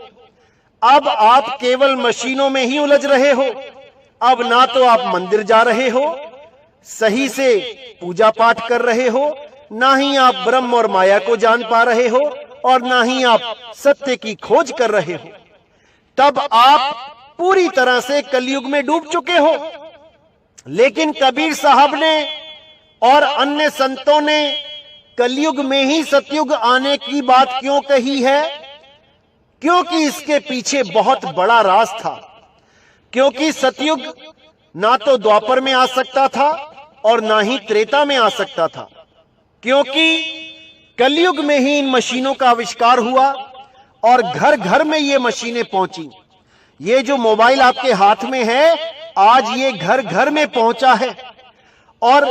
अब आप केवल मशीनों में ही उलझ रहे हो। अब ना तो आप मंदिर जा रहे हो, सही से पूजा पाठ कर रहे हो, ना ही आप ब्रह्म और माया को जान पा रहे हो और ना ही आप सत्य की खोज कर रहे हो। तब आप पूरी तरह से कलयुग में डूब चुके हो। लेकिन कबीर साहब ने और अन्य संतों ने कलयुग में ही सतयुग आने की बात क्यों कही है? क्योंकि इसके पीछे बहुत बड़ा राज था। क्योंकि सतयुग ना तो द्वापर में आ सकता था और ना ही त्रेता में आ सकता था, क्योंकि कलयुग में ही इन मशीनों का आविष्कार हुआ और घर घर में ये मशीनें पहुंची। ये जो मोबाइल आपके हाथ में है, आज ये घर घर में पहुंचा है। और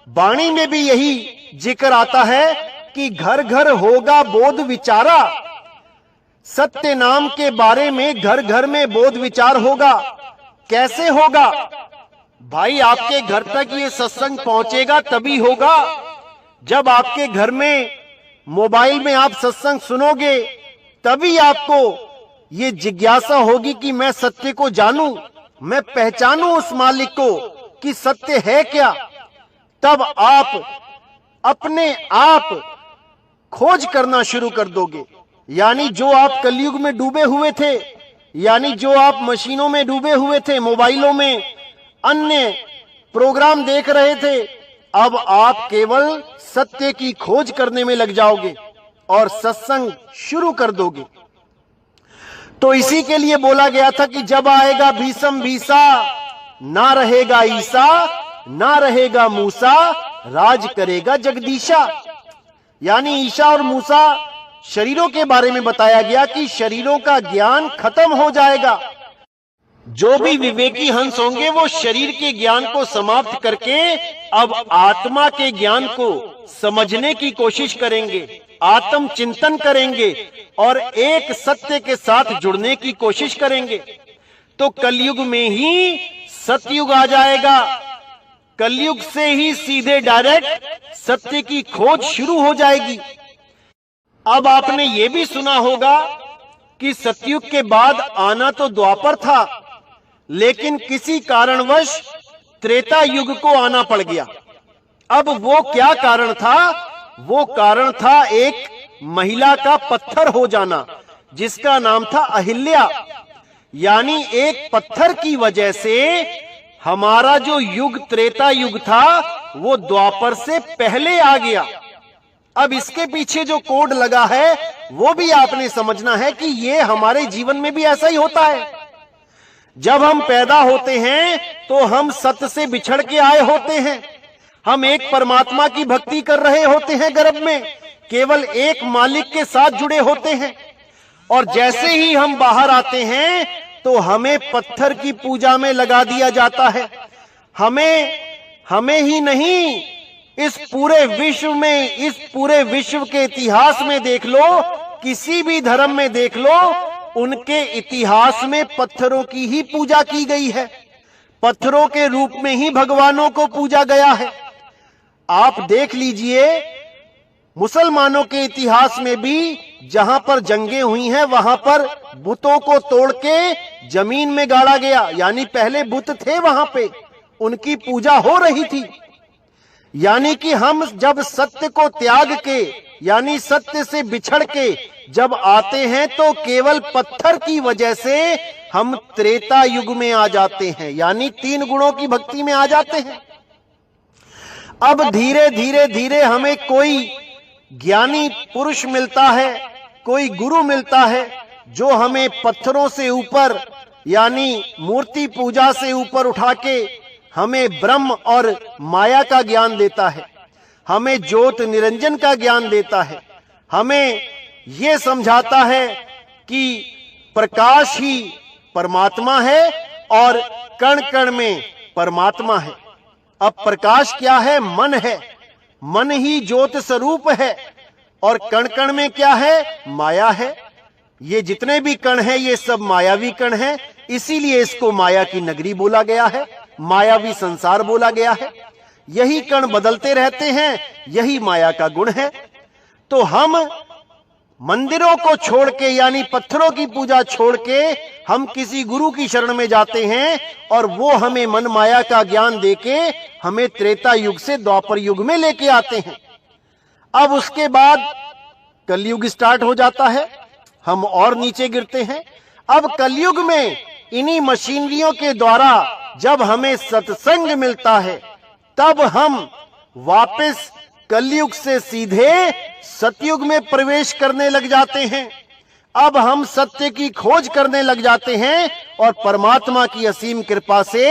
वाणी में भी यही जिक्र आता है कि घर घर होगा बोध विचारा। सत्य नाम के बारे में घर घर में बोध विचार होगा। कैसे होगा भाई? आपके घर तक ये सत्संग पहुंचेगा तभी होगा जब आपके घर में मोबाइल में आप सत्संग सुनोगे, तभी आपको ये जिज्ञासा होगी कि मैं सत्य को जानूं, मैं पहचानूं उस मालिक को कि सत्य है क्या। तब आप अपने आप खोज करना शुरू कर दोगे। यानी जो आप कलयुग में डूबे हुए थे, यानी जो आप मशीनों में डूबे हुए थे, मोबाइलों में अन्य प्रोग्राम देख रहे थे, अब आप केवल सत्य की खोज करने में लग जाओगे और सत्संग शुरू कर दोगे। तो इसी के लिए बोला गया था कि जब आएगा भीषम भीसा, ना रहेगा ईसा, ना रहेगा मूसा, राज करेगा जगदीशा। यानी ईसा और मूसा शरीरों के बारे में बताया गया कि शरीरों का ज्ञान खत्म हो जाएगा। जो भी विवेकी हंस होंगे वो शरीर के ज्ञान को समाप्त करके अब आत्मा के ज्ञान को समझने की कोशिश करेंगे, आत्म चिंतन करेंगे और एक सत्य के साथ जुड़ने की कोशिश करेंगे। तो कलयुग में ही सतयुग आ जाएगा। कलयुग से ही सीधे डायरेक्ट सत्य की खोज शुरू हो जाएगी। अब आपने ये भी सुना होगा कि सतयुग के बाद आना तो द्वापर था, लेकिन किसी कारणवश त्रेता युग को आना पड़ गया। अब वो क्या कारण था? वो कारण था एक महिला का पत्थर हो जाना, जिसका नाम था अहिल्या। यानी एक पत्थर की वजह से हमारा जो युग त्रेता युग था वो द्वापर से पहले आ गया। अब इसके पीछे जो कोड लगा है वो भी आपने समझना है कि ये हमारे जीवन में भी ऐसा ही होता है। जब हम पैदा होते हैं तो हम सत्य से बिछड़ के आए होते हैं। हम एक परमात्मा की भक्ति कर रहे होते हैं गर्भ में, केवल एक मालिक के साथ जुड़े होते हैं। और जैसे ही हम बाहर आते हैं तो हमें पत्थर की पूजा में लगा दिया जाता है। हमें ही नहीं, इस पूरे विश्व में, इस पूरे विश्व के इतिहास में देख लो, किसी भी धर्म में देख लो, उनके इतिहास में पत्थरों की ही पूजा की गई है। पत्थरों के रूप में ही भगवानों को पूजा गया है। आप देख लीजिए, मुसलमानों के इतिहास में भी जहां पर जंगें हुई हैं वहां पर बुतों को तोड़ के जमीन में गाड़ा गया। यानी पहले बुत थे वहां पे, उनकी पूजा हो रही थी। यानी कि हम जब सत्य को त्याग के, यानी सत्य से बिछड़ के जब आते हैं तो केवल पत्थर की वजह से हम त्रेता युग में आ जाते हैं, यानी 3 गुणों की भक्ति में आ जाते हैं। अब धीरे धीरे धीरे हमें कोई ज्ञानी पुरुष मिलता है, कोई गुरु मिलता है जो हमें पत्थरों से ऊपर, यानी मूर्ति पूजा से ऊपर उठा के हमें ब्रह्म और माया का ज्ञान देता है, हमें ज्योत निरंजन का ज्ञान देता है, हमें ये समझाता है कि प्रकाश ही परमात्मा है और कण कण में परमात्मा है। अब प्रकाश क्या है? मन है, मन ही ज्योत स्वरूप है। और कण कण में क्या है? माया है। ये जितने भी कण हैं ये सब मायावी कण हैं, इसीलिए इसको माया की नगरी बोला गया है, मायावी संसार बोला गया है। यही कण बदलते रहते हैं, यही माया का गुण है। तो हम मंदिरों को छोड़ के, यानी पत्थरों की पूजा छोड़ के हम किसी गुरु की शरण में जाते हैं और वो हमें मन माया का ज्ञान देके हमें त्रेता युग से द्वापर युग में लेके आते हैं। अब उसके बाद कलयुग स्टार्ट हो जाता है, हम और नीचे गिरते हैं। अब कलयुग में इन्हीं मशीनरियों के द्वारा जब हमें सत्संग मिलता है तब हम वापस कलयुग से सीधे सतयुग में प्रवेश करने लग जाते हैं। अब हम सत्य की खोज करने लग जाते हैं और परमात्मा की असीम कृपा से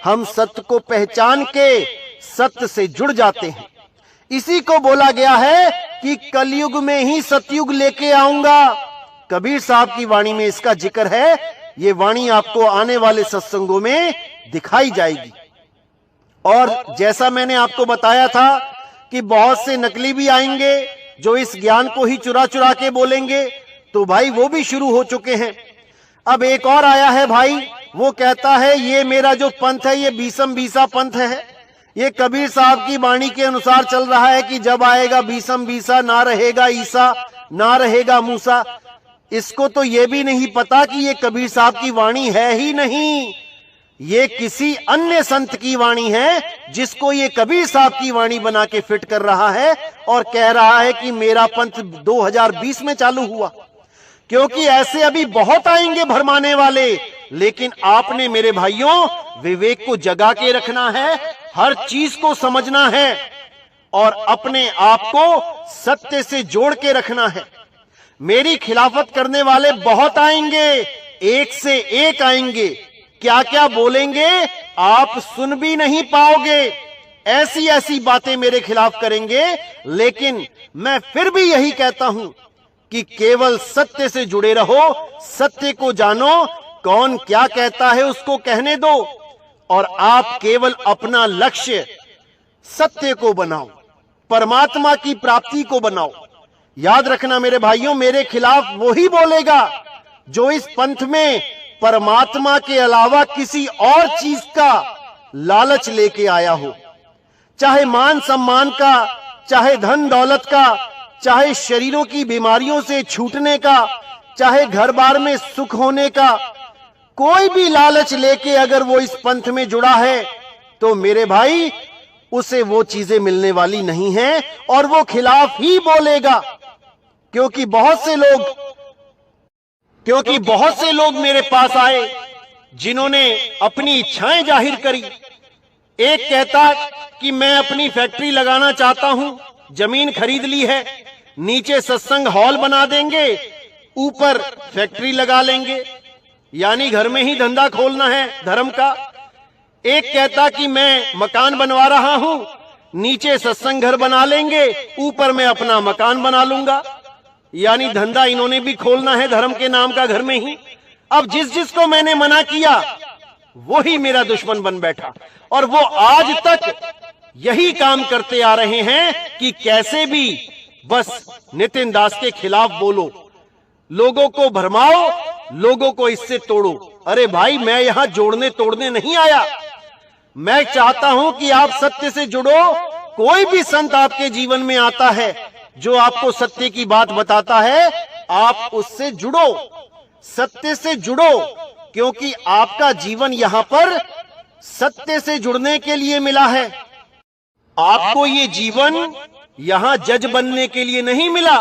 हम सत्य को पहचान के सत्य से जुड़ जाते हैं। इसी को बोला गया है कि कलयुग में ही सतयुग लेके आऊंगा। कबीर साहब की वाणी में इसका जिक्र है। ये वाणी आपको आने वाले सत्संगों में दिखाई जाएगी। और जैसा मैंने आपको बताया था कि बहुत से नकली भी आएंगे जो इस ज्ञान को ही चुरा चुरा के बोलेंगे, तो भाई वो भी शुरू हो चुके हैं। अब एक और आया है भाई, वो कहता है ये मेरा जो पंथ है ये बीसम बीसा पंथ है। ये कबीर साहब की वाणी के अनुसार चल रहा है कि जब आएगा बीसम बीसा, ना रहेगा ईसा ना रहेगा मूसा। इसको तो ये भी नहीं पता कि ये कबीर साहब की वाणी है ही नहीं, ये किसी अन्य संत की वाणी है जिसको ये कबीर साहब की वाणी बना के फिट कर रहा है और कह रहा है कि मेरा पंथ 2020 में चालू हुआ। क्योंकि ऐसे अभी बहुत आएंगे भरमाने वाले, लेकिन आपने मेरे भाइयों विवेक को जगा के रखना है, हर चीज को समझना है और अपने आप को सत्य से जोड़ के रखना है। मेरी खिलाफत करने वाले बहुत आएंगे, एक से एक आएंगे, क्या क्या बोलेंगे आप सुन भी नहीं पाओगे। ऐसी ऐसी बातें मेरे खिलाफ करेंगे, लेकिन मैं फिर भी यही कहता हूं कि केवल सत्य से जुड़े रहो, सत्य को जानो, कौन क्या कहता है उसको कहने दो और आप केवल अपना लक्ष्य सत्य को बनाओ, परमात्मा की प्राप्ति को बनाओ। याद रखना मेरे भाइयों, मेरे खिलाफ वही बोलेगा जो इस पंथ में परमात्मा के अलावा किसी और चीज का लालच लेके आया हो, चाहे मान सम्मान का, चाहे धन दौलत का, चाहे शरीरों की बीमारियों से छूटने का, चाहे घर बार में सुख होने का, कोई भी लालच लेके अगर वो इस पंथ में जुड़ा है तो मेरे भाई उसे वो चीजें मिलने वाली नहीं हैं और वो खिलाफ ही बोलेगा। क्योंकि बहुत से लोग मेरे पास आए जिन्होंने अपनी इच्छाएं जाहिर करी। एक कहता कि मैं अपनी फैक्ट्री लगाना चाहता हूं, जमीन खरीद ली है, नीचे सत्संग हॉल बना देंगे, ऊपर फैक्ट्री लगा लेंगे, यानी घर में ही धंधा खोलना है धर्म का। एक कहता कि मैं मकान बनवा रहा हूं, नीचे सत्संग घर बना लेंगे, ऊपर मैं अपना मकान बना लूंगा, यानी धंधा इन्होंने भी खोलना है धर्म के नाम का घर में ही। अब जिस जिसको मैंने मना किया वो ही मेरा दुश्मन बन बैठा और वो आज तक यही काम करते आ रहे हैं कि कैसे भी बस नितिन दास के खिलाफ बोलो, लोगों को भरमाओ, लोगों को इससे तोड़ो। अरे भाई, मैं यहां जोड़ने तोड़ने नहीं आया, मैं चाहता हूं कि आप सत्य से जुड़ो। कोई भी संत आपके जीवन में आता है जो आपको सत्य की बात बताता है, आप उससे जुड़ो, सत्य से जुड़ो, क्योंकि आपका जीवन यहां पर सत्य से जुड़ने के लिए मिला है। आपको ये जीवन यहां जज बनने के लिए नहीं मिला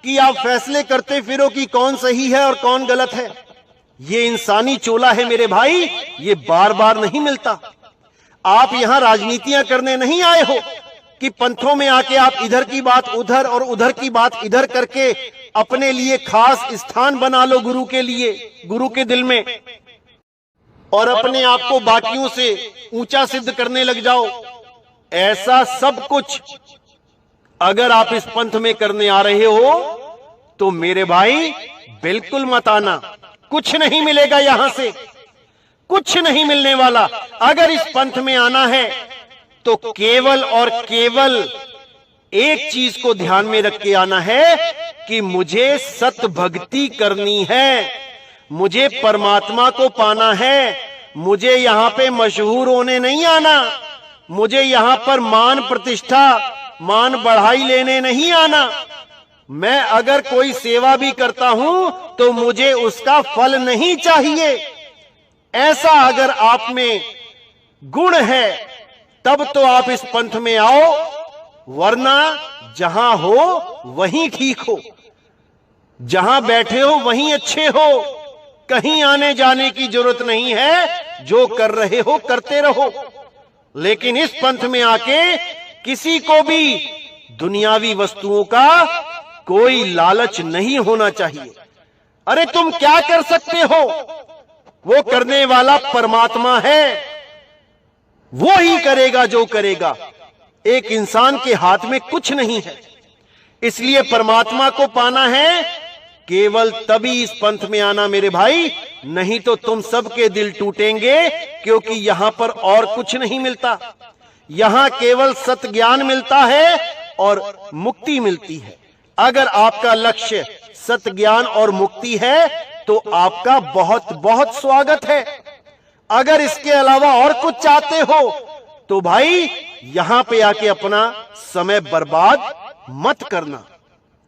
कि आप फैसले करते फिरो कि कौन सही है और कौन गलत है। ये इंसानी चोला है मेरे भाई, ये बार बार नहीं मिलता। आप यहां राजनीतियां करने नहीं आए हो कि पंथों में आके आप इधर की बात उधर और उधर की बात इधर करके अपने लिए खास स्थान बना लो गुरु के लिए, गुरु के दिल में, और अपने आप को बाकियों से ऊंचा सिद्ध करने लग जाओ। ऐसा सब कुछ अगर आप इस पंथ में करने आ रहे हो तो मेरे भाई बिल्कुल मत आना, कुछ नहीं मिलेगा यहां से, कुछ नहीं मिलने वाला। अगर इस पंथ में आना है तो केवल और केवल एक चीज को ध्यान में रख के आना है कि मुझे सत भक्ति करनी है, मुझे परमात्मा को पाना है, मुझे यहां पे मशहूर होने नहीं आना, मुझे यहां पर मान प्रतिष्ठा मान बढ़ाई लेने नहीं आना। मैं अगर कोई सेवा भी करता हूं तो मुझे उसका फल नहीं चाहिए। ऐसा अगर आप में गुण है तब तो आप इस पंथ में आओ, वरना जहां हो वहीं ठीक हो, जहां बैठे हो वहीं अच्छे हो, कहीं आने जाने की जरूरत नहीं है, जो कर रहे हो करते रहो। लेकिन इस पंथ में आके किसी को भी दुनियावी वस्तुओं का कोई लालच नहीं होना चाहिए। अरे तुम क्या कर सकते हो? वो करने वाला परमात्मा है, वो ही करेगा जो करेगा। एक इंसान के हाथ में कुछ नहीं है, इसलिए परमात्मा को पाना है केवल तभी इस पंथ में आना मेरे भाई, नहीं तो तुम सबके दिल टूटेंगे, क्योंकि यहां पर और कुछ नहीं मिलता। यहां केवल सत्य ज्ञान मिलता है और मुक्ति मिलती है। अगर आपका लक्ष्य सत्य ज्ञान और मुक्ति है तो आपका बहुत बहुत स्वागत है। अगर इसके अलावा और कुछ चाहते हो तो भाई यहां पे आके अपना समय बर्बाद मत करना।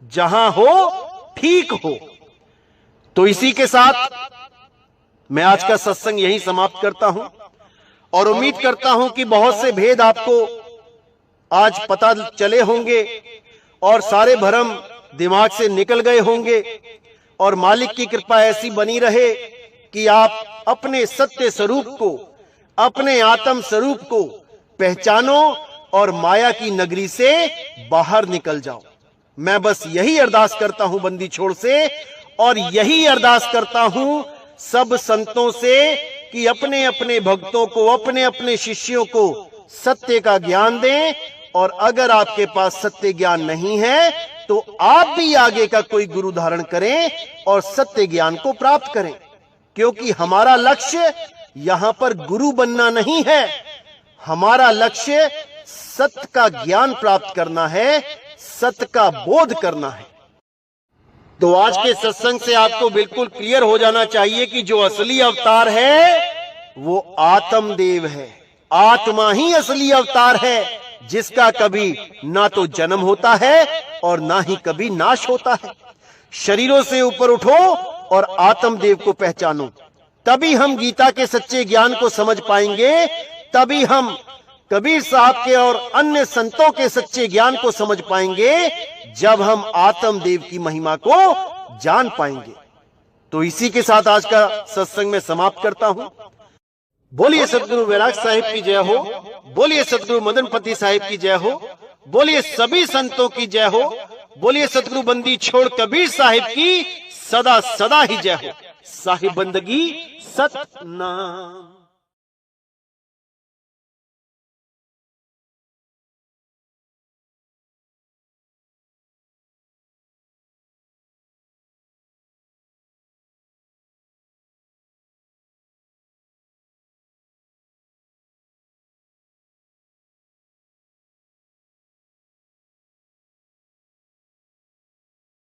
जहां हो ठीक हो। तो इसी के साथ मैं आज का सत्संग यहीं समाप्त करता हूं और उम्मीद करता हूं कि बहुत से भेद आपको आज पता चले होंगे और सारे भ्रम दिमाग से निकल गए होंगे, और मालिक की कृपा ऐसी बनी रहे कि आप अपने सत्य स्वरूप को, अपने आत्म स्वरूप को पहचानो और माया की नगरी से बाहर निकल जाओ। मैं बस यही अरदास करता हूं बंदी छोड़ से, और यही अरदास करता हूं सब संतों से कि अपने अपने भक्तों को, अपने अपने शिष्यों को सत्य का ज्ञान दें। और अगर आपके पास सत्य ज्ञान नहीं है तो आप भी आगे का कोई गुरु धारण करें और सत्य ज्ञान को प्राप्त करें, क्योंकि हमारा लक्ष्य यहां पर गुरु बनना नहीं है। हमारा लक्ष्य सत्य का ज्ञान प्राप्त करना है, सत्य का बोध करना है। तो आज के सत्संग से आपको बिल्कुल क्लियर हो जाना चाहिए कि जो असली अवतार है वो आत्मदेव है। आत्मा ही असली अवतार है, जिसका कभी ना तो जन्म होता है और ना ही कभी नाश होता है। शरीरों से ऊपर उठो और आत्मदेव को पहचानो, तभी हम गीता के सच्चे ज्ञान को समझ पाएंगे। तभी हम कबीर साहब के और अन्य संतों के सच्चे ज्ञान को समझ पाएंगे, जब हम आत्मदेव की महिमा को जान पाएंगे। तो इसी के साथ आज का सत्संग में समाप्त करता हूं। बोलिए सतगुरु वैराग साहिब की जय हो, बोलिए सतगुरु मदनपति साहिब की जय हो, बोलिए सभी संतों की जय हो, बोलिए सतगुरु बंदी छोड़ कबीर साहिब की सदा सदा ही जय हो। साहिब बंदगी सतनाम।